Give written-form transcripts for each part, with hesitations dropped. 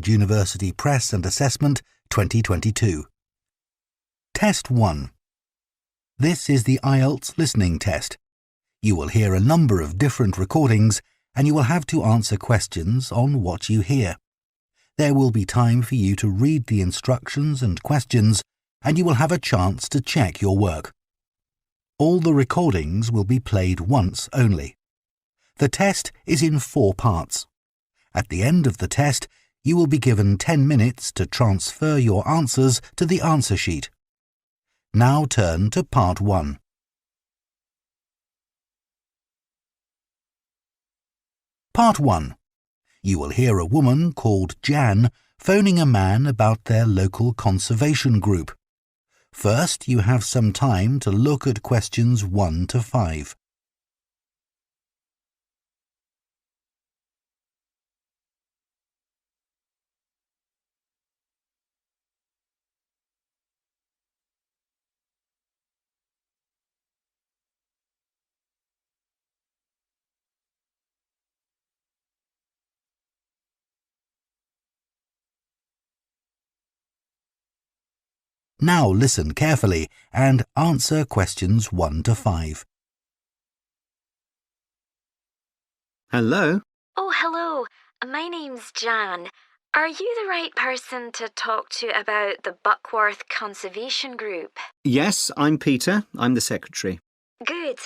University Press and Assessment 2022. Test 1. This is the Ielts listening test. You will hear a number of different recordings and you will have to answer questions on what you hear. There will be time for you to read the instructions and questions and you will have a chance to check your work. All the recordings will be played once only. The test is in 4 parts. At the end of the test, you will be given 10 minutes to transfer your answers to the answer sheet. Now turn to Part 1. Part 1. You will hear a woman called Jan phoning a man about their local conservation group. First, you have some time to look at questions 1 to 5. Now listen carefully and answer questions 1 to 5. Hello? Oh, hello. My name's Jan. Are you the right person to talk to about the Buckworth Conservation Group? Yes, I'm Peter. I'm the secretary. Good.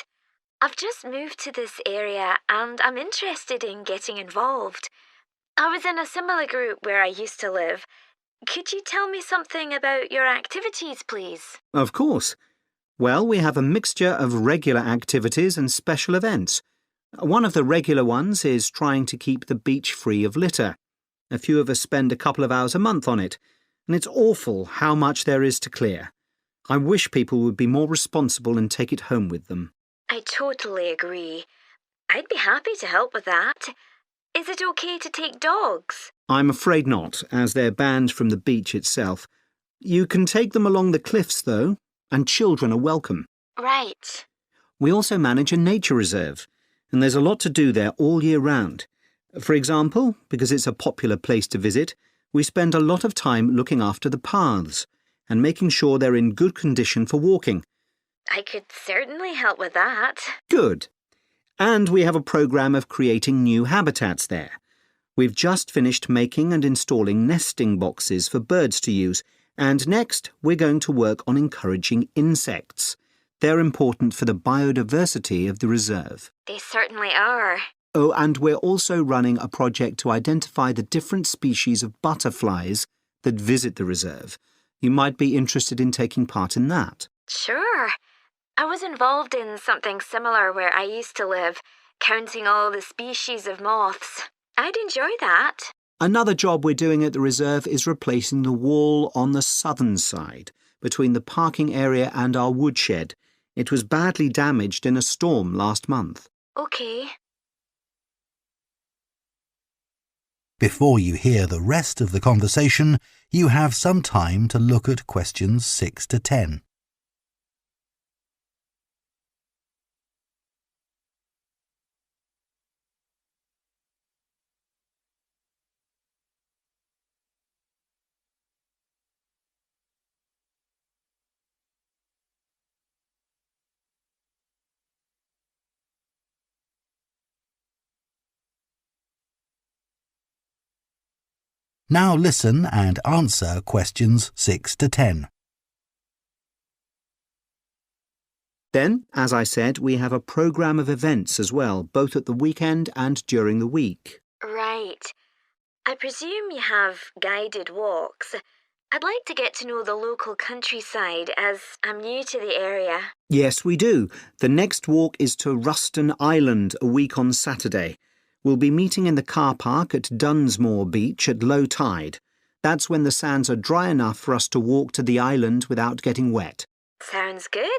I've just moved to this area and I'm interested in getting involved. I was in a similar group where I used to live. Could you tell me something about your activities, please? Of course. Well, we have a mixture of regular activities and special events. One of the regular ones is trying to keep the beach free of litter. A few of us spend a couple of hours a month on it, and it's awful how much there is to clear. I wish people would be more responsible and take it home with them. I totally agree. I'd be happy to help with that. Is it okay to take dogs? I'm afraid not, as they're banned from the beach itself. You can take them along the cliffs, though, and children are welcome. Right. We also manage a nature reserve, and there's a lot to do there all year round. For example, because it's a popular place to visit, we spend a lot of time looking after the paths and making sure they're in good condition for walking. I could certainly help with that. Good. And we have a programme of creating new habitats there. We've just finished making and installing nesting boxes for birds to use, and next we're going to work on encouraging insects. They're important for the biodiversity of the reserve. They certainly are. Oh, and we're also running a project to identify the different species of butterflies that visit the reserve. You might be interested in taking part in that. Sure. I was involved in something similar where I used to live, counting all the species of moths. I'd enjoy that. Another job we're doing at the reserve is replacing the wall on the southern side, between the parking area and our woodshed. It was badly damaged in a storm last month. Okay. Before you hear the rest of the conversation, you have some time to look at questions 6 to 10. Now listen and answer questions 6 to 10. Then, as I said, we have a programme of events as well, both at the weekend and during the week. Right. I presume you have guided walks. I'd like to get to know the local countryside as I'm new to the area. Yes, we do. The next walk is to Ruston Island a week on Saturday. We'll be meeting in the car park at Dunsmore Beach at low tide. That's when the sands are dry enough for us to walk to the island without getting wet. Sounds good.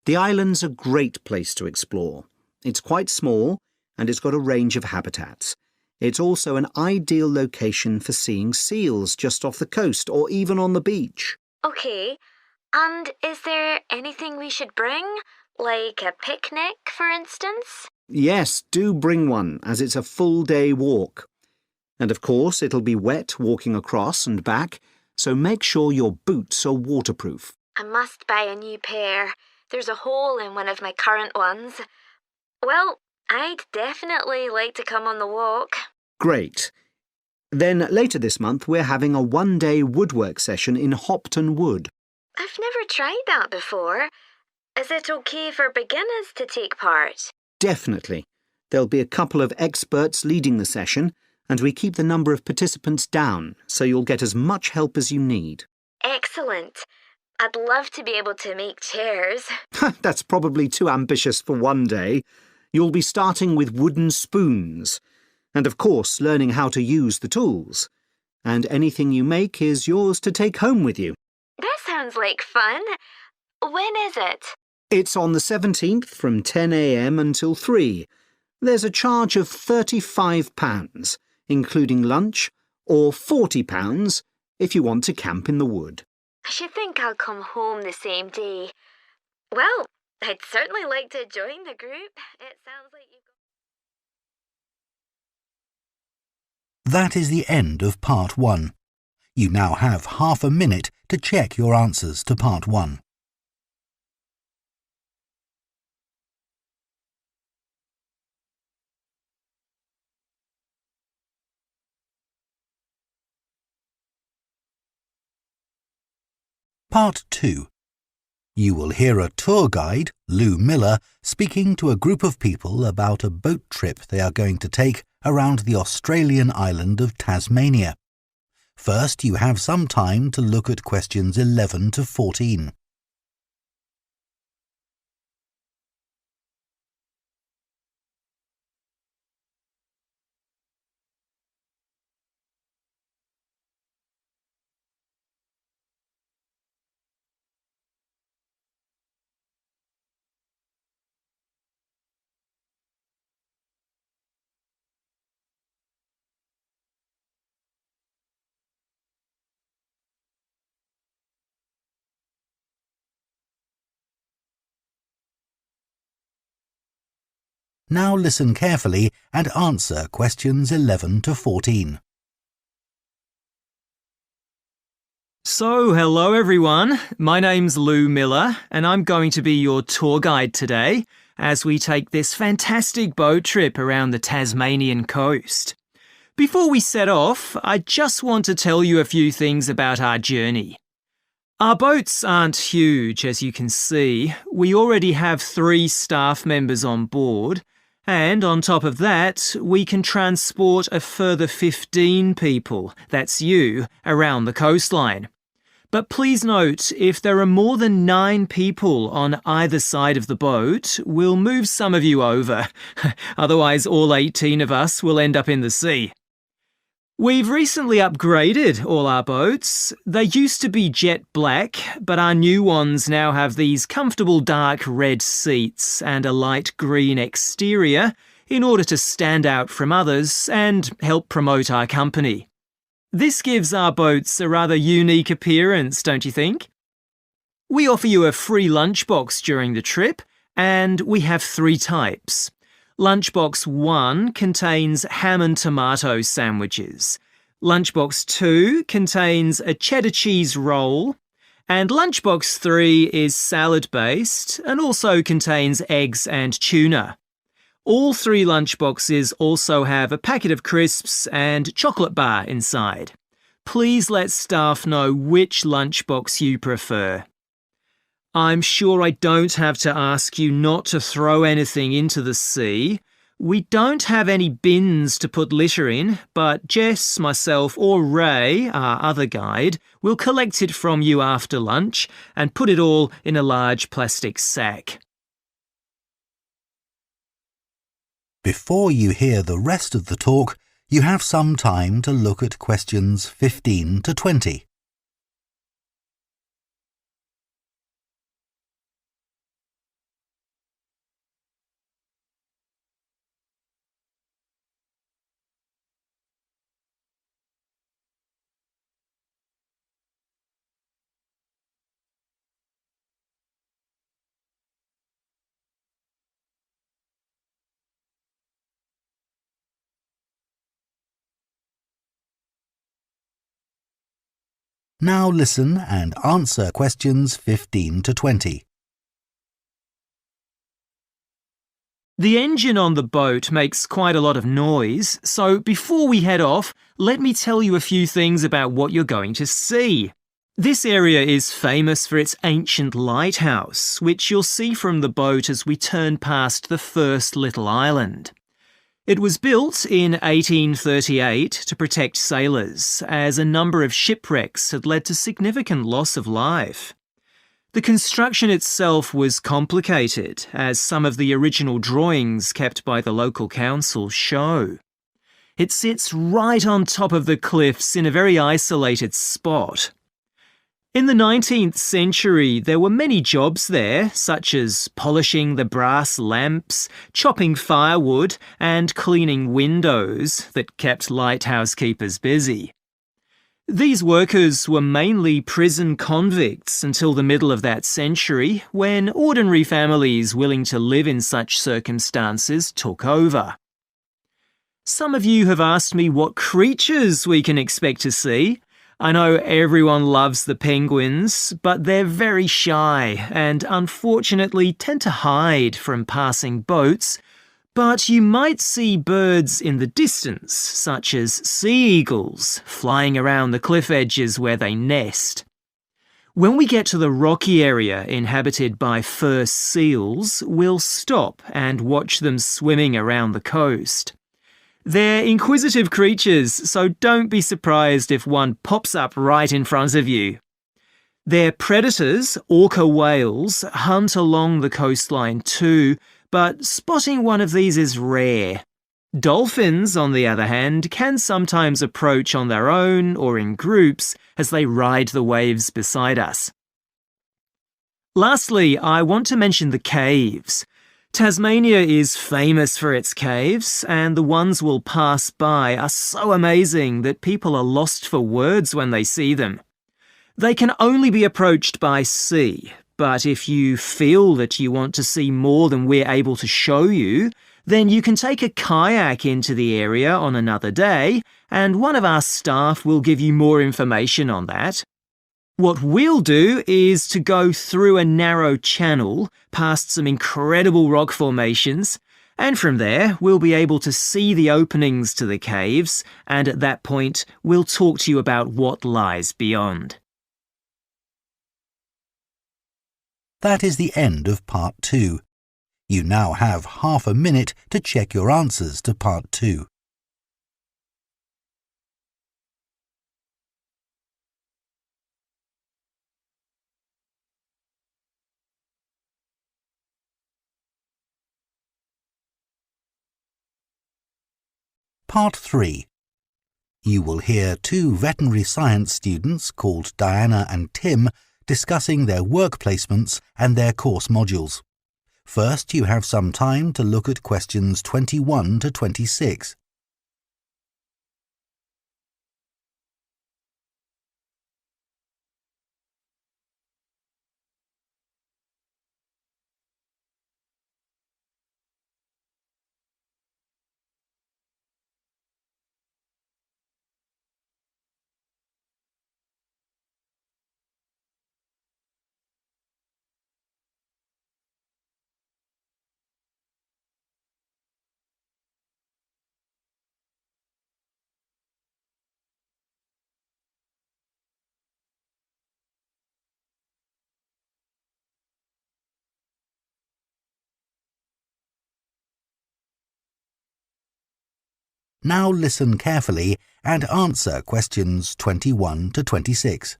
The island's a great place to explore. It's quite small and it's got a range of habitats. It's also an ideal location for seeing seals just off the coast or even on the beach. Okay. And is there anything we should bring? Like a picnic, for instance? Yes, do bring one, as it's a full-day walk. And of course, it'll be wet walking across and back, so make sure your boots are waterproof. I must buy a new pair. There's a hole in one of my current ones. Well, I'd definitely like to come on the walk. Great. Then later this month, we're having a one-day woodwork session in Hopton Wood. I've never tried that before. Is it okay for beginners to take part? Definitely. There'll be a couple of experts leading the session, and we keep the number of participants down, so you'll get as much help as you need. Excellent. I'd love to be able to make chairs. That's probably too ambitious for one day. You'll be starting with wooden spoons, and of course learning how to use the tools. And anything you make is yours to take home with you. That sounds like fun. When is it? It's on the 17th from 10 a.m. until 3. There's a charge of £35, including lunch, or £40 if you want to camp in the wood. I should think I'll come home the same day. Well, I'd certainly like to join the group. It sounds like you've got... That is the end of Part 1. You now have half a minute to check your answers to Part 1. Part 2. You will hear a tour guide, Lou Miller, speaking to a group of people about a boat trip they are going to take around the Australian island of Tasmania. First, you have some time to look at questions 11 to 14. Now listen carefully and answer questions 11 to 14. So, hello everyone. My name's Lou Miller and I'm going to be your tour guide today as we take this fantastic boat trip around the Tasmanian coast. Before we set off, I just want to tell you a few things about our journey. Our boats aren't huge, as you can see. We already have 3 staff members on board, and on top of that, we can transport a further 15 people, that's you, around the coastline. But please note, if there are more than 9 people on either side of the boat, we'll move some of you over. Otherwise, all 18 of us will end up in the sea. We've recently upgraded all our boats. They used to be jet black, but our new ones now have these comfortable dark red seats and a light green exterior in order to stand out from others and help promote our company. This gives our boats a rather unique appearance, don't you think? We offer you a free lunchbox during the trip, and we have 3 types. Lunchbox 1 contains ham and tomato sandwiches. Lunchbox 2 contains a cheddar cheese roll. And Lunchbox 3 is salad-based and also contains eggs and tuna. All 3 lunchboxes also have a packet of crisps and chocolate bar inside. Please let staff know which lunchbox you prefer. I'm sure I don't have to ask you not to throw anything into the sea. We don't have any bins to put litter in, but Jess, myself or Ray, our other guide, will collect it from you after lunch and put it all in a large plastic sack. Before you hear the rest of the talk, you have some time to look at questions 15 to 20. Now listen and answer questions 15 to 20. The engine on the boat makes quite a lot of noise, so before we head off, let me tell you a few things about what you're going to see. This area is famous for its ancient lighthouse, which you'll see from the boat as we turn past the first little island. It was built in 1838 to protect sailors, as a number of shipwrecks had led to significant loss of life. The construction itself was complicated, as some of the original drawings kept by the local council show. It sits right on top of the cliffs in a very isolated spot. In the 19th century, there were many jobs there, such as polishing the brass lamps, chopping firewood, and cleaning windows that kept lighthouse keepers busy. These workers were mainly prison convicts until the middle of that century, when ordinary families willing to live in such circumstances took over. Some of you have asked me what creatures we can expect to see. I know everyone loves the penguins, but they're very shy and unfortunately tend to hide from passing boats. But you might see birds in the distance, such as sea eagles, flying around the cliff edges where they nest. When we get to the rocky area inhabited by fur seals, we'll stop and watch them swimming around the coast. They're inquisitive creatures, so don't be surprised if one pops up right in front of you. Their predators, orca whales, hunt along the coastline too, but spotting one of these is rare. Dolphins, on the other hand, can sometimes approach on their own or in groups as they ride the waves beside us. Lastly, I want to mention the caves. Tasmania is famous for its caves, and the ones we'll pass by are so amazing that people are lost for words when they see them. They can only be approached by sea, but if you feel that you want to see more than we're able to show you, then you can take a kayak into the area on another day, and one of our staff will give you more information on that. What we'll do is to go through a narrow channel, past some incredible rock formations, and from there we'll be able to see the openings to the caves, and at that point we'll talk to you about what lies beyond. That is the end of Part 2. You now have half a minute to check your answers to Part 2. Part 3. You will hear two veterinary science students called Diana and Tim discussing their work placements and their course modules. First, you have some time to look at questions 21 to 26. Now listen carefully and answer questions 21 to 26.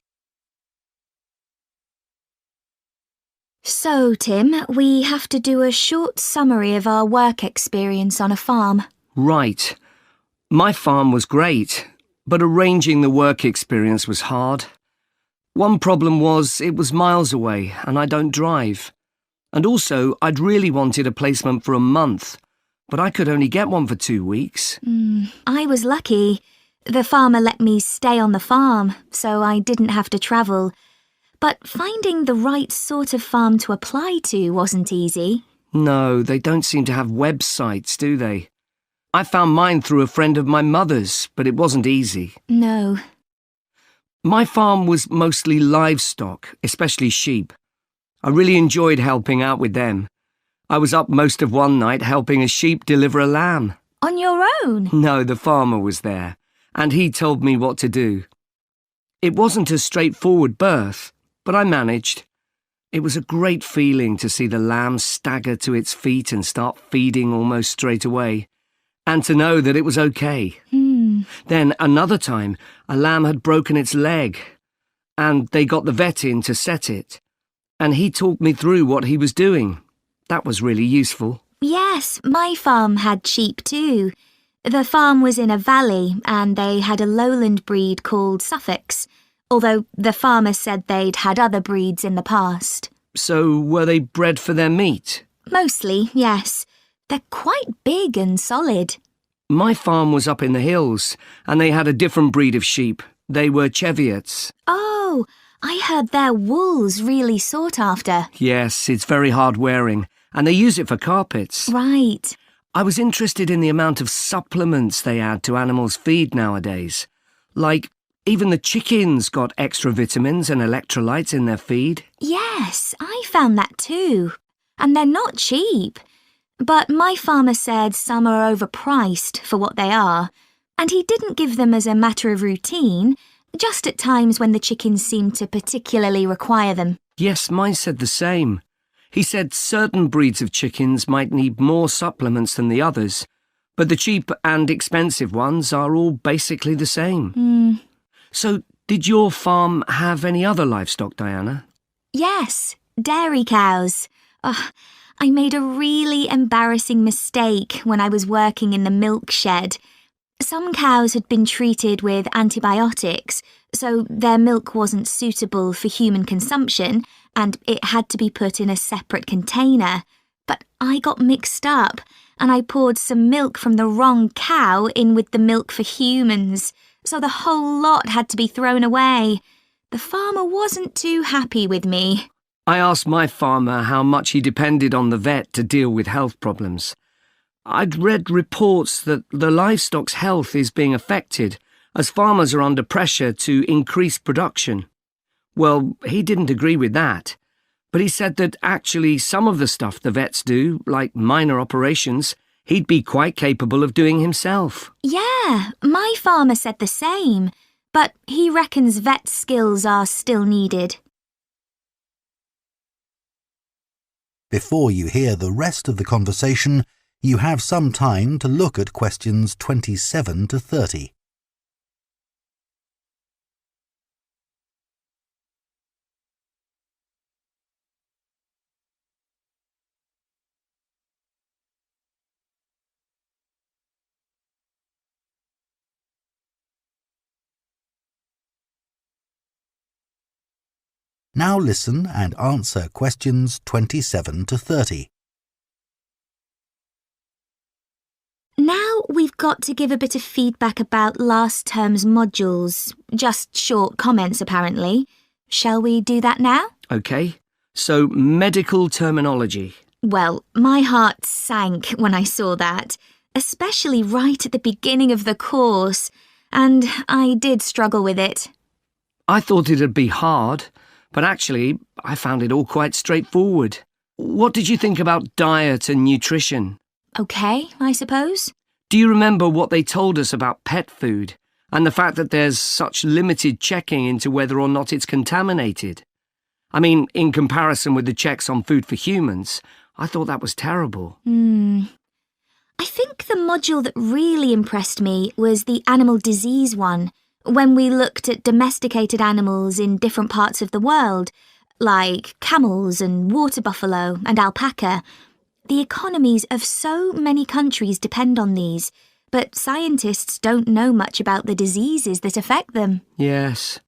So, Tim, we have to do a short summary of our work experience on a farm. Right. My farm was great, but arranging the work experience was hard. One problem was it was miles away and I don't drive. And also, I'd really wanted a placement for a month, but I could only get one for 2 weeks. I was lucky. The farmer let me stay on the farm, so I didn't have to travel. But finding the right sort of farm to apply to wasn't easy. No, they don't seem to have websites, do they? I found mine through a friend of my mother's, but it wasn't easy. No. My farm was mostly livestock, especially sheep. I really enjoyed helping out with them. I was up most of one night helping a sheep deliver a lamb. On your own? No, the farmer was there, and he told me what to do. It wasn't a straightforward birth, but I managed. It was a great feeling to see the lamb stagger to its feet and start feeding almost straight away, and to know that it was okay. Then another time, a lamb had broken its leg, and they got the vet in to set it, and he talked me through what he was doing. That was really useful. Yes, my farm had sheep too. The farm was in a valley and they had a lowland breed called Suffolks, although the farmer said they'd had other breeds in the past. So were they bred for their meat? Mostly, yes. They're quite big and solid. My farm was up in the hills, and they had a different breed of sheep. They were Cheviots. Oh, I heard their wool's really sought after. Yes, it's very hard wearing, and they use it for carpets. Right. I was interested in the amount of supplements they add to animals' feed nowadays. Like, even the chickens got extra vitamins and electrolytes in their feed. Yes, I found that too. And they're not cheap. But my farmer said some are overpriced for what they are, and he didn't give them as a matter of routine, just at times when the chickens seemed to particularly require them. Yes, mine said the same. He said certain breeds of chickens might need more supplements than the others, but the cheap and expensive ones are all basically the same. So, did your farm have any other livestock, Diana? Yes, dairy cows. I made a really embarrassing mistake when I was working in the milk shed. Some cows had been treated with antibiotics, so their milk wasn't suitable for human consumption, and it had to be put in a separate container. But I got mixed up, and I poured some milk from the wrong cow in with the milk for humans, so the whole lot had to be thrown away. The farmer wasn't too happy with me. I asked my farmer how much he depended on the vet to deal with health problems. I'd read reports that the livestock's health is being affected as farmers are under pressure to increase production. Well, he didn't agree with that, but he said that actually some of the stuff the vets do, like minor operations, he'd be quite capable of doing himself. Yeah, my farmer said the same, but he reckons vet skills are still needed. Before you hear the rest of the conversation, you have some time to look at questions 27 to 30. Now listen and answer questions 27 to 30. Now we've got to give a bit of feedback about last term's modules. Just short comments, apparently. Shall we do that now? OK, so medical terminology. Well, my heart sank when I saw that, especially right at the beginning of the course, and I did struggle with it. I thought it'd be hard, but actually I found it all quite straightforward. What did you think about diet and nutrition? OK, I suppose. Do you remember what they told us about pet food and the fact that there's such limited checking into whether or not it's contaminated? I mean, in comparison with the checks on food for humans, I thought that was terrible. I think the module that really impressed me was the animal disease one, when we looked at domesticated animals in different parts of the world, like camels and water buffalo and alpaca. The economies of so many countries depend on these, but scientists don't know much about the diseases that affect them. Yes.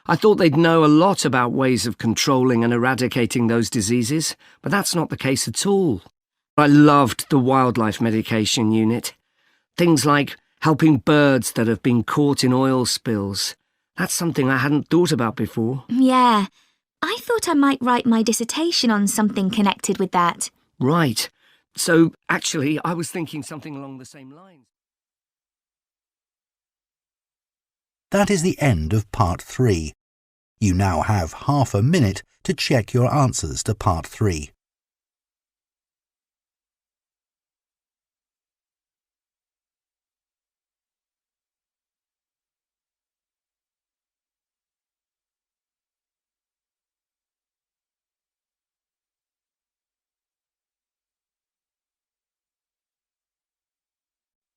I thought they'd know a lot about ways of controlling and eradicating those diseases, but that's not the case at all. I loved the wildlife medication unit. Things like helping birds that have been caught in oil spills. That's something I hadn't thought about before. Yeah, I thought I might write my dissertation on something connected with that. Right. So, actually, I was thinking something along the same lines. That is the end of Part 3. You now have half a minute to check your answers to Part 3.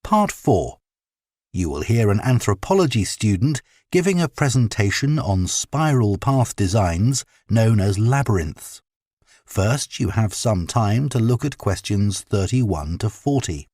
Part 4. You will hear an anthropology student giving a presentation on spiral path designs known as labyrinths. First, you have some time to look at questions 31 to 40.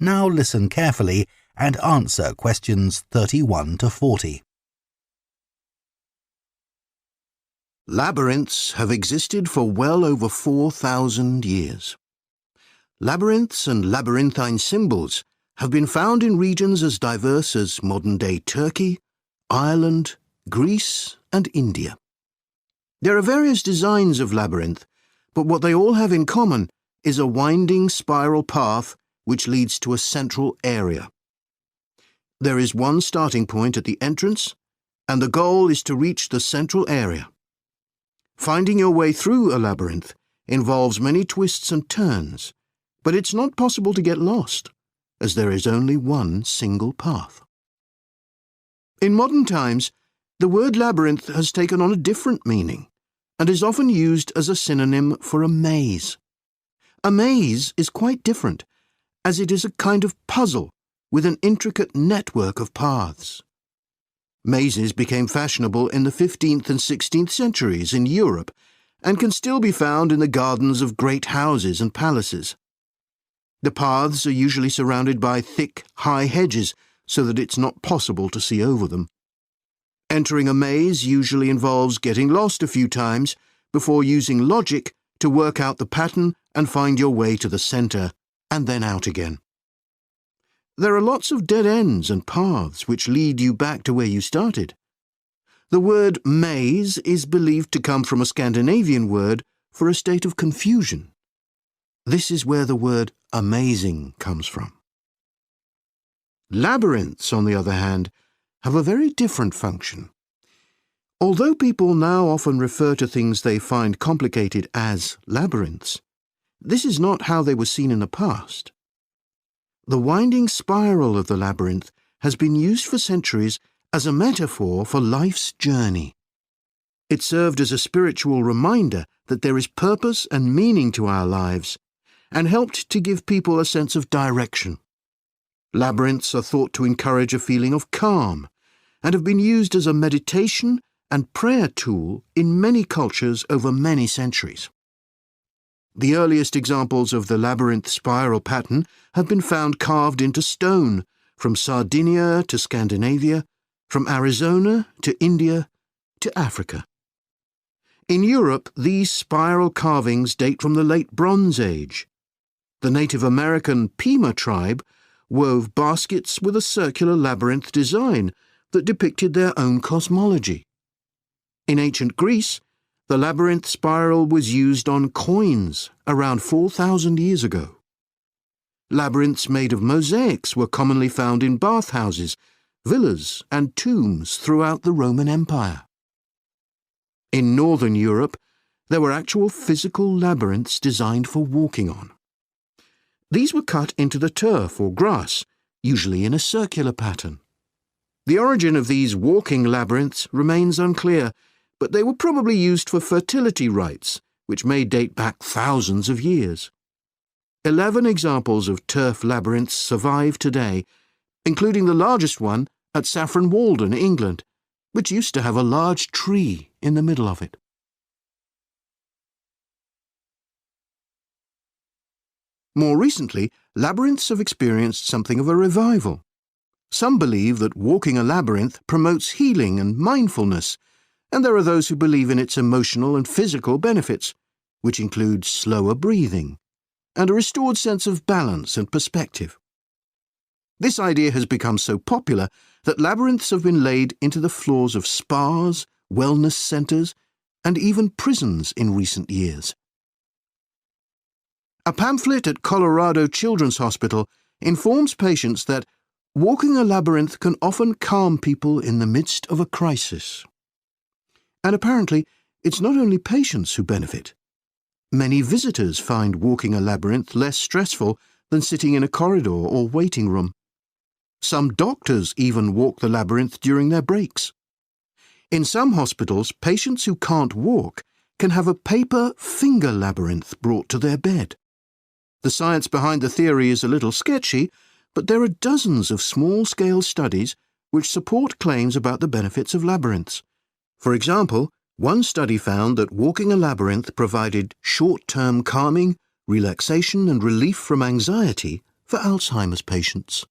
Now listen carefully and answer questions 31 to 40. Labyrinths have existed for well over 4,000 years. Labyrinths and labyrinthine symbols have been found in regions as diverse as modern-day Turkey, Ireland, Greece, and India. There are various designs of labyrinth, but what they all have in common is a winding spiral path which leads to a central area. There is one starting point at the entrance, and the goal is to reach the central area. Finding your way through a labyrinth involves many twists and turns, but it's not possible to get lost, as there is only one single path. In modern times, the word labyrinth has taken on a different meaning and is often used as a synonym for a maze. A maze is quite different, as it is a kind of puzzle with an intricate network of paths. Mazes became fashionable in the 15th and 16th centuries in Europe and can still be found in the gardens of great houses and palaces. The paths are usually surrounded by thick, high hedges so that it's not possible to see over them. Entering a maze usually involves getting lost a few times before using logic to work out the pattern and find your way to the centre and then out again. There are lots of dead ends and paths which lead you back to where you started. The word maze is believed to come from a Scandinavian word for a state of confusion. This is where the word amazing comes from. Labyrinths, on the other hand, have a very different function. Although people now often refer to things they find complicated as labyrinths, this is not how they were seen in the past. The winding spiral of the labyrinth has been used for centuries as a metaphor for life's journey. It served as a spiritual reminder that there is purpose and meaning to our lives, and helped to give people a sense of direction. Labyrinths are thought to encourage a feeling of calm, and have been used as a meditation and prayer tool in many cultures over many centuries. The earliest examples of the labyrinth spiral pattern have been found carved into stone, from Sardinia to Scandinavia, from Arizona to India to Africa. In Europe, these spiral carvings date from the late Bronze Age. The Native American Pima tribe wove baskets with a circular labyrinth design that depicted their own cosmology. In ancient Greece, the labyrinth spiral was used on coins around 4,000 years ago. Labyrinths made of mosaics were commonly found in bathhouses, villas, and tombs throughout the Roman Empire. In northern Europe, there were actual physical labyrinths designed for walking on. These were cut into the turf or grass, usually in a circular pattern. The origin of these walking labyrinths remains unclear, but they were probably used for fertility rites, which may date back thousands of years. 11 examples of turf labyrinths survive today, including the largest one at Saffron Walden, England, which used to have a large tree in the middle of it. More recently, labyrinths have experienced something of a revival. Some believe that walking a labyrinth promotes healing and mindfulness, and there are those who believe in its emotional and physical benefits, which include slower breathing and a restored sense of balance and perspective. This idea has become so popular that labyrinths have been laid into the floors of spas, wellness centres, and even prisons in recent years. A pamphlet at Colorado Children's Hospital informs patients that walking a labyrinth can often calm people in the midst of a crisis. And apparently, it's not only patients who benefit. Many visitors find walking a labyrinth less stressful than sitting in a corridor or waiting room. Some doctors even walk the labyrinth during their breaks. In some hospitals, patients who can't walk can have a paper finger labyrinth brought to their bed. The science behind the theory is a little sketchy, but there are dozens of small-scale studies which support claims about the benefits of labyrinths. For example, one study found that walking a labyrinth provided short-term calming, relaxation and relief from anxiety for Alzheimer's patients.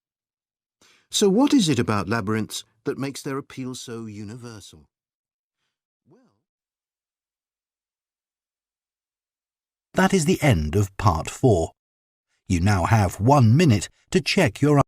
So what is it about labyrinths that makes their appeal so universal? That is the end of part 4. You now have 1 minute to check your